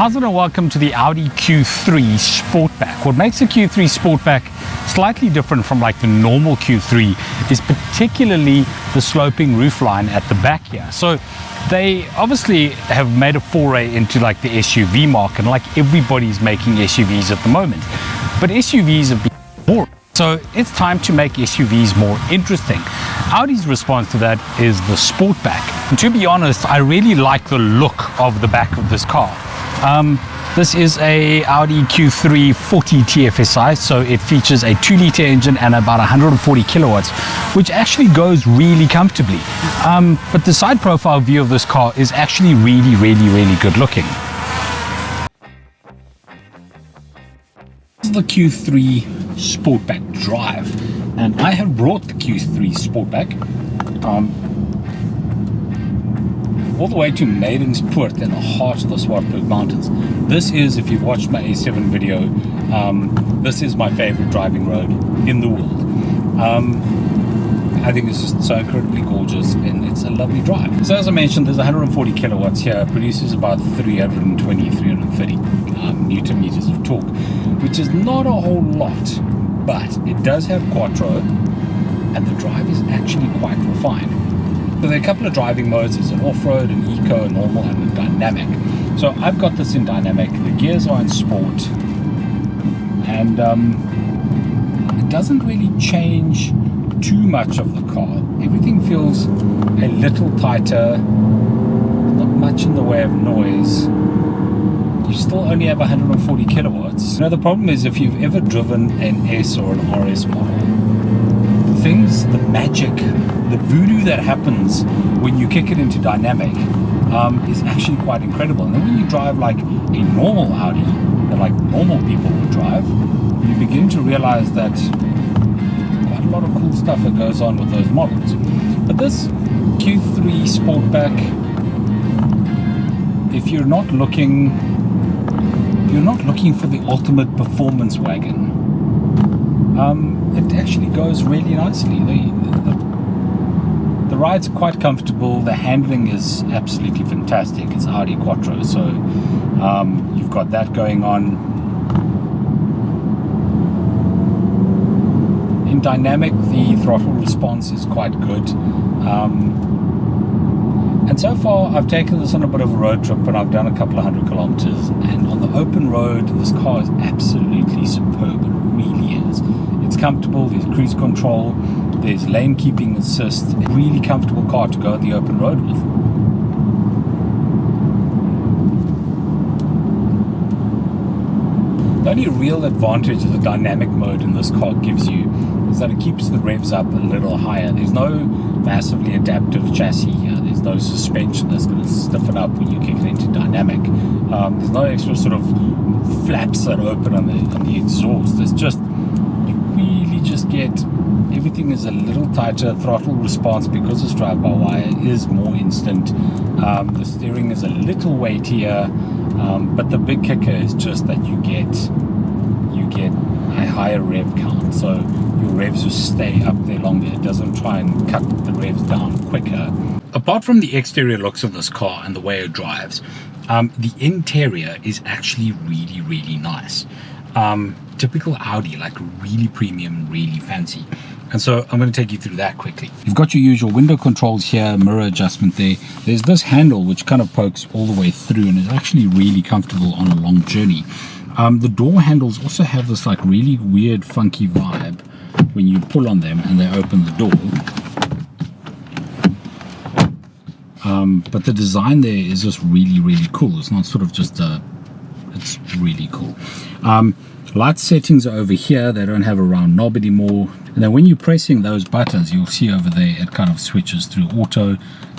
Hazard and welcome to the Audi Q3 Sportback. What makes the Q3 Sportback slightly different from like the normal Q3 is particularly the sloping roofline at the back here. So they obviously have made a foray into like the SUV market, and like everybody's making SUVs at the moment. But SUVs have been boring. So it's time to make SUVs more interesting. Audi's response to that is the Sportback. And to be honest, I really like the look of the back of this car. This is a Audi Q3 40 TFSI, so it features a 2-litre engine and about 140 kilowatts, which actually goes really comfortably. But the side profile view of this car is actually really good looking. This is the Q3 Sportback Drive, and I have brought the Q3 Sportback all the way to Maidenspoort in the heart of the Swartberg Mountains. This is, if you've watched my A7 video, this is my favorite driving road in the world. I think it's just so incredibly gorgeous and it's a lovely drive. So as I mentioned, there's 140 kilowatts here, produces about 330 newton meters of torque, which is not a whole lot, but it does have quattro and the drive is actually quite refined. So there are a couple of driving modes. There's an off-road, an eco, a normal, and a dynamic. So I've got this in dynamic. The gears are in sport, and it doesn't really change too much of the car. Everything feels a little tighter, not much in the way of noise. You still only have 140 kilowatts. Now the problem is, if you've ever driven an S or an RS model, the magic, the voodoo that happens when you kick it into dynamic is actually quite incredible. And then when you drive like a normal Audi, that like normal people would drive, you begin to realize that quite a lot of cool stuff that goes on with those models. But this Q3 Sportback, if you're not looking for the ultimate performance wagon, it actually goes really nicely. The ride's quite comfortable. The handling is absolutely fantastic. It's Audi Quattro, so you've got that going on. In dynamic, the throttle response is quite good. And so far, I've taken this on a bit of a road trip, and I've done a couple of 100 kilometers. And on the open road, this car is absolutely superb. It really is. It's comfortable. There's cruise control. There's lane keeping assist. A really comfortable car to go on the open road with. The only real advantage that the dynamic mode in this car gives you is that it keeps the revs up a little higher. There's no massively adaptive chassis here. There's no suspension that's going to stiffen up when you kick it into dynamic. There's no extra sort of flaps that open on the exhaust. There's just, you really just get, everything is a little tighter. Throttle response, because it's drive-by-wire, is more instant. The steering is a little weightier, but the big kicker is just that you get a higher rev count, so your revs just stay up there longer. It doesn't try and cut the revs down quicker. Apart from the exterior looks of this car and the way it drives, the interior is actually really nice. Typical Audi, like really premium, really fancy. And so I'm going to take you through that quickly. You've got your usual window controls here, mirror adjustment there. There's this handle which kind of pokes all the way through and is actually really comfortable on a long journey. The door handles also have this like really weird funky vibe when you pull on them and they open the door. But the design there is just really cool. It's not sort of just it's really cool. Light settings are over here. They don't have a round knob anymore. And then when you're pressing those buttons, you'll see over there it kind of switches through auto,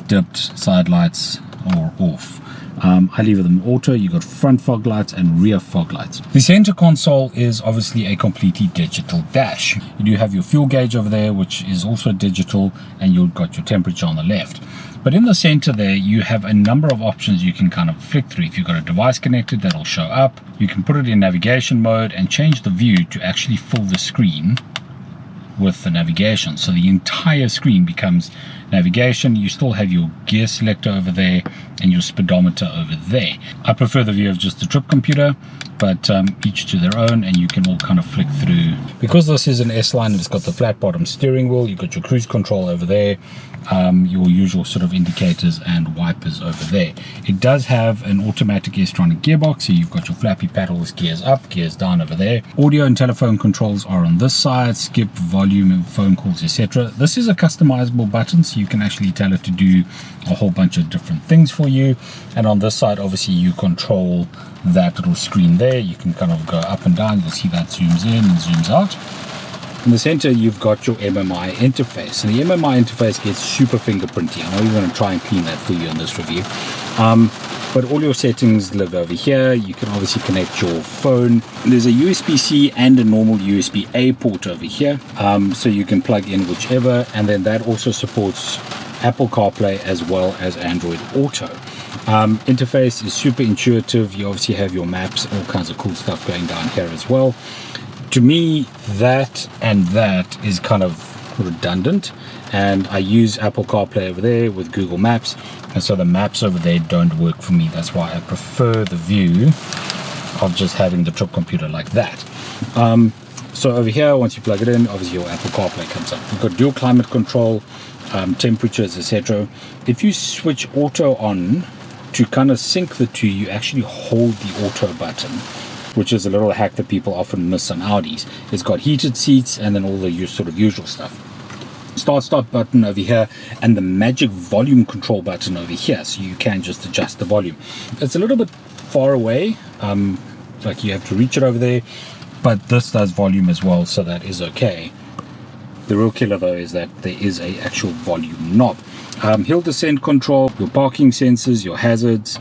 dipped, side lights, or off. I leave them auto. You got front fog lights and rear fog lights. The center console is obviously a completely digital dash. You do have your fuel gauge over there, which is also digital, and you've got your temperature on the left. But in the center there, you have a number of options you can kind of flick through. If you've got a device connected, that'll show up. You can put it in navigation mode and change the view to actually fill the screen with the navigation. So the entire screen becomes navigation. You still have your gear selector over there and your speedometer over there. I prefer the view of just the trip computer, but each to their own, and you can all kind of flick through. Because this is an S-Line, it's got the flat bottom steering wheel, you've got your cruise control over there, your usual sort of indicators and wipers over there. It does have an automatic S-tronic gearbox, so you've got your flappy paddles, gears up, gears down over there. Audio and telephone controls are on this side, skip, volume, and phone calls, etc. This is a customizable button, so you can actually tell it to do a whole bunch of different things for you. And on this side, obviously, you control that little screen there. You can kind of go up and down. You'll see that zooms in and zooms out. In the center, you've got your MMI interface, and the MMI interface gets super fingerprinty. I know you're going to try and clean that for you in this review, but all your settings live over here. You can obviously connect your phone. There's a USB-C and a normal USB-A port over here, so you can plug in whichever, and then that also supports Apple CarPlay as well as Android Auto. Interface is super intuitive. You obviously have your maps, all kinds of cool stuff going down here as well. To me, that and that is kind of redundant, and I use Apple CarPlay over there with Google Maps, and so the maps over there don't work for me. That's why I prefer the view of just having the trip computer like that. So over here, once you plug it in, obviously your Apple CarPlay comes up. You've got dual climate control, temperatures, etc. If you switch auto on, to kind of sync the two, you actually hold the auto button, which is a little hack that people often miss on Audis. It's got heated seats and then all the sort of usual stuff. Start button over here, and the magic volume control button over here, so you can just adjust the volume. It's a little bit far away, like you have to reach it over there, but this does volume as well, so that is okay. The real killer though is that there is a actual volume knob. Hill descent control, your parking sensors, your hazards,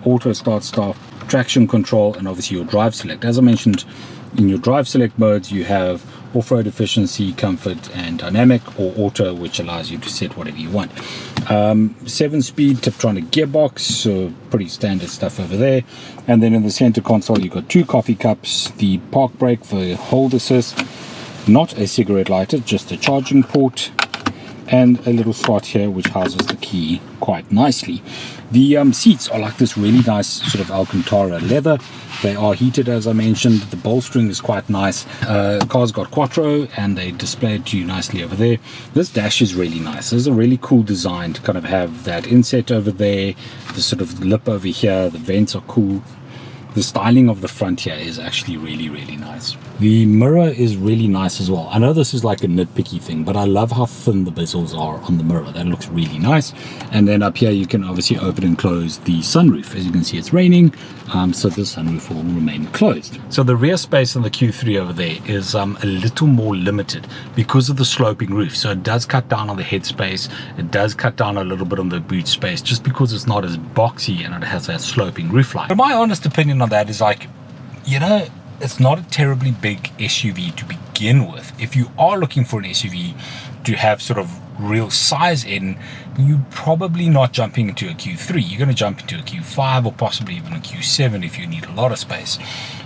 auto start, traction control, and obviously your drive select. As I mentioned, in your drive select modes, you have off-road efficiency, comfort, and dynamic, or auto, which allows you to set whatever you want. 7-speed Tiptronic gearbox, so pretty standard stuff over there. And then in the center console, you've got 2 coffee cups, the park brake for hold assist, not a cigarette lighter, just a charging port, and a little slot here which houses the key quite nicely. The seats are like this really nice sort of Alcantara leather. They are heated, as I mentioned. The bolstering is quite nice. Car's got Quattro, and they display it to you nicely over there. This dash is really nice. There's a really cool design to kind of have that inset over there, the sort of lip over here. The vents are cool. The styling of the front here is actually really, really nice. The mirror is really nice as well. I know this is like a nitpicky thing, but I love how thin the bezels are on the mirror. That looks really nice. And then up here, you can obviously open and close the sunroof. As you can see, it's raining, so the sunroof will remain closed. So the rear space on the Q3 over there is a little more limited because of the sloping roof. So it does cut down on the head space. It does cut down a little bit on the boot space, just because it's not as boxy and it has that sloping roof line. But my honest opinion on that is, like, you know, it's not a terribly big SUV to begin with. If you are looking for an SUV to have sort of real size in, you're probably not jumping into a Q3. You're going to jump into a Q5 or possibly even a Q7 if you need a lot of space.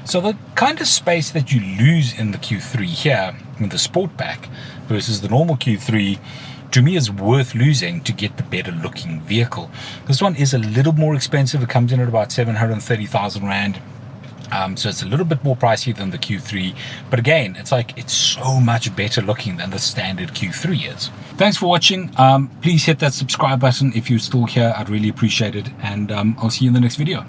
So the kind of space that you lose in the Q3 here with the Sportback versus the normal Q3, to me, is worth losing to get the better looking vehicle. This one is a little more expensive. It comes in at about 730,000 Rand. So it's a little bit more pricey than the Q3, but again, it's like, it's so much better looking than the standard Q3 is. Thanks for watching. Please hit that subscribe button if you're still here. I'd really appreciate it, and I'll see you in the next video.